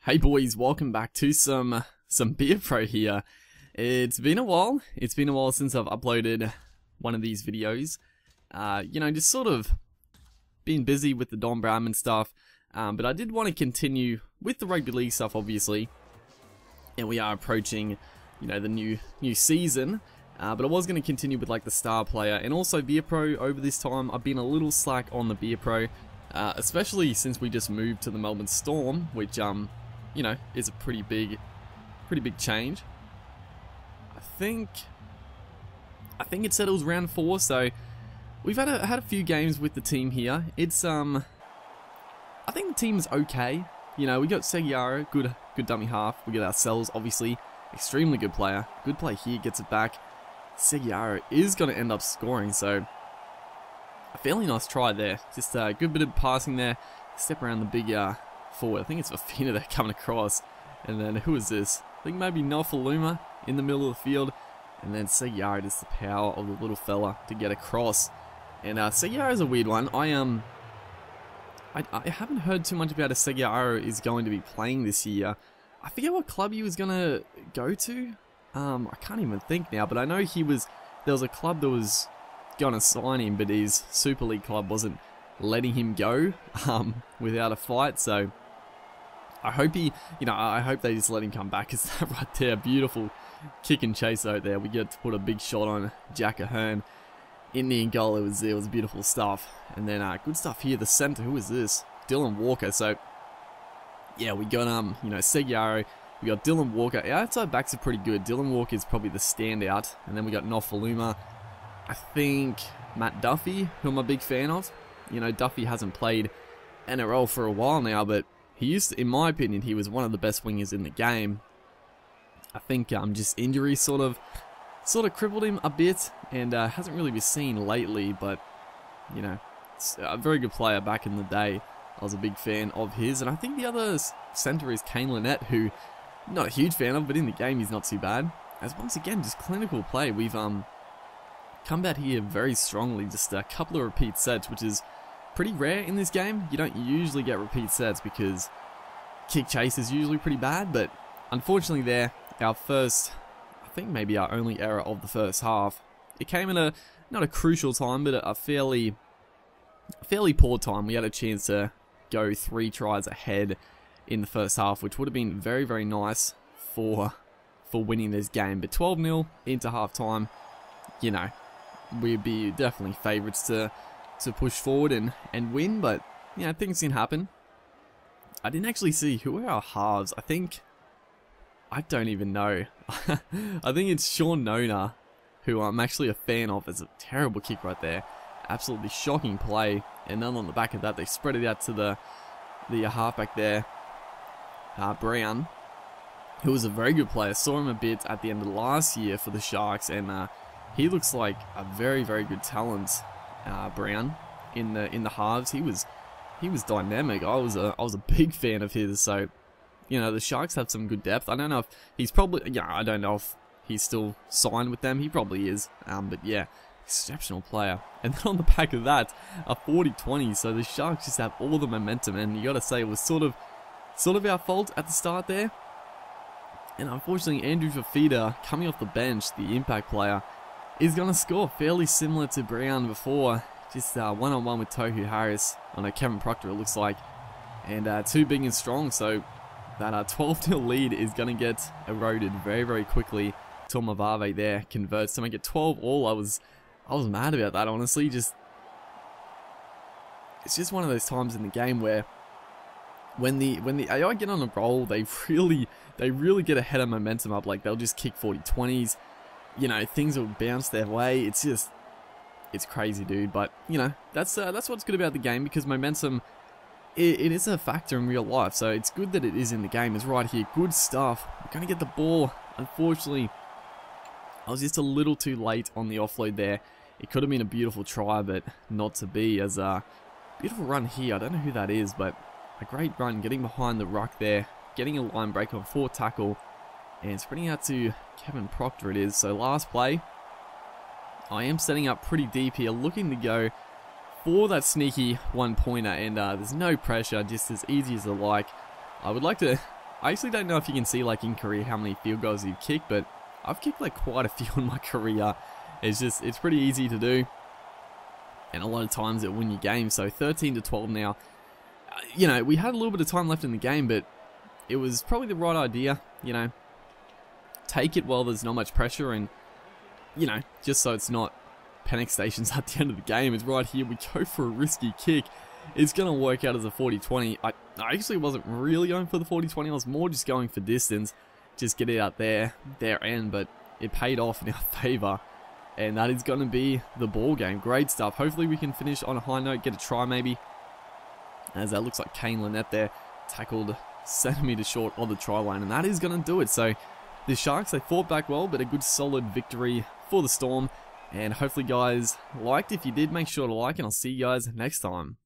Hey boys, welcome back to some Beer Pro here. It's been a while. It's been a while since I've uploaded one of these videos. Just sort of been busy with the Don Bradman stuff. But I did want to continue with the Rugby League stuff, obviously. And we are approaching, the new season. But I was going to continue with like the Star Player and also Beer Pro over this time. I've been a little slack on the Beer Pro, especially since we just moved to the Melbourne Storm, which is a pretty big change. I think it settles round 4, so we've had a few games with the team here. It's I think the team's okay. We got Seguiaro, good dummy half. We got ourselves, obviously, extremely good player. Good play here, gets it back. Seguiaro is going to end up scoring, so a fairly nice try there. Just a good bit of passing there. Step around the big forward. I think it's Fafina there coming across. And then who is this? I think maybe Nofaluma in the middle of the field. And then Seguiaro, just the power of the little fella to get across. And Seguiaro is a weird one. I haven't heard too much about if Seguiaro is going to be playing this year. I forget what club he was going to go to. I can't even think now, but I know there was a club that was going to sign him, but his Super League club wasn't letting him go without a fight, so I hope I hope they just let him come back. It's that right there, beautiful kick and chase out there. We get to put a big shot on Jack Ahern in the goal. It was beautiful stuff. And then good stuff here, the centre. Who is this? Dylan Walker. So yeah, we got Seguiaro. We got Dylan Walker. Our outside backs are pretty good. Dylan Walker is probably the standout. And then we got Nofaluma. I think Matt Duffy, who I'm a big fan of. Duffy hasn't played NRL for a while now, but he used to, in my opinion, he was one of the best wingers in the game. I think just injuries sort of crippled him a bit, and hasn't really been seen lately, but it's a very good player back in the day. I was a big fan of his, and I think the other centre is Kane Lynette, who I'm not a huge fan of, but in the game he's not too bad. As once again, just clinical play. We've come back here very strongly, just a couple of repeat sets, which is pretty rare in this game. You don't usually get repeat sets because kick chase is usually pretty bad, but unfortunately there, our first, I think maybe our only error of the first half, it came in not a crucial time, but a fairly poor time. We had a chance to go 3 tries ahead in the first half, which would have been very, very nice for winning this game. But 12-0 into half time, we'd be definitely favourites to push forward and win, but things can happen. I didn't actually see who are our halves. I don't even know. I think it's Sean Nona, who I'm actually a fan of. It's a terrible kick right there. Absolutely shocking play. And then on the back of that, they spread it out to the halfback there, Brown, who was a very good player. Saw him a bit at the end of last year for the Sharks, and he looks like a very, very good talent. Brown in the halves, he was dynamic. I was a big fan of his. So the Sharks have some good depth. I don't know if he's probably I don't know if he's still signed with them. He probably is. But yeah, exceptional player. And then on the back of that, a 40-20. So the Sharks just have all the momentum, and you got to say it was sort of our fault at the start there. And unfortunately, Andrew Fafita coming off the bench, the impact player, is going to score fairly similar to Brown before. Just one-on-one with Tohu Harris. On Kevin Proctor, it looks like. And too big and strong, so that 12-0 lead is going to get eroded very, very quickly. Tomavave there converts to make it 12 all. I was mad about that, honestly. It's just one of those times in the game where when the AI get on a roll, they really get ahead of momentum up. Like, they'll just kick 40-20s. Things will bounce their way. It's crazy, dude. But, that's what's good about the game, because momentum, it is a factor in real life. So it's good that it is in the game. It's right here. Good stuff. We're going to get the ball. Unfortunately, I was just a little too late on the offload there. It could have been a beautiful try, but not to be. As a beautiful run here. I don't know who that is, but a great run. Getting behind the ruck there. Getting a line break on 4 tackle. And spreading out to Kevin Proctor it is. So last play, I am setting up pretty deep here, looking to go for that sneaky 1-pointer, and there's no pressure, just as easy as I like. I would like to I actually don't know if you can see like in career how many field goals you've kicked, but I've kicked like quite a few in my career. It's pretty easy to do, and a lot of times it win your game. So 13-12 now. You know, we had a little bit of time left in the game, but it was probably the right idea. You know, take it while there's not much pressure, and you know, just so it's not panic stations at the end of the game. It's right here. We go for a risky kick. It's going to work out as a 40-20. I actually wasn't really going for the 40-20. I was more just going for distance. Just get it out their end. But it paid off in our favour. And that is going to be the ball game. Great stuff. Hopefully we can finish on a high note. Get a try maybe. As that looks like Kane Lynette there. Tackled centimetres short of the try line. And that is going to do it. So the Sharks, they fought back well. But a good solid victory for the Storm. And hopefully guys liked. If you did, make sure to like. And I'll see you guys next time.